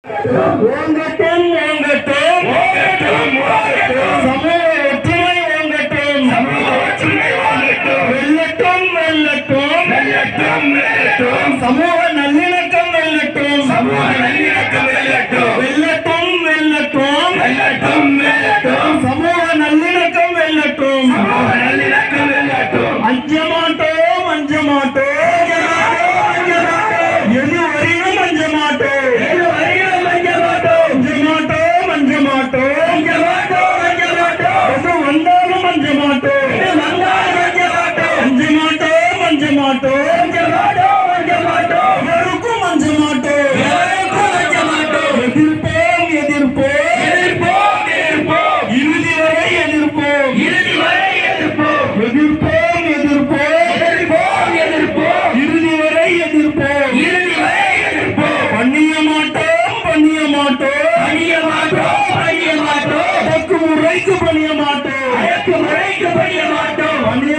ஓங்கட்டும் ஓங்கட்டும் சமூக ஒற்றுமை ஓங்கட்டும் வெல்லட்டும் வெல்லட்டும் சமூக நல்லிணக்கம் வெல்லட்டும் வெல்லட்டும் வெல்லட்டும் சமூக நல்லிணக்கம் வெல்லட்டும் அஞ்ச மாட்டோம் அஞ்ச மாட்டோம் எது வரையும் அஞ்ச மாட்டோம் அஞ்ச மாட்டோம் எது வந்தாலும் அஞ்ச மாட்டோம் அஞ்ச மாட்டோம் எதற்கும் அஞ்ச மாட்டோம் எதிர்ப்போம் இறுதி வரை எதிர்ப்போம் இறுதி வரை எதிர்ப்போம் பண்ணிய மாட்டோம் அடக்குமுறைக்கு பணிய மாட்டோம் பண்ணிய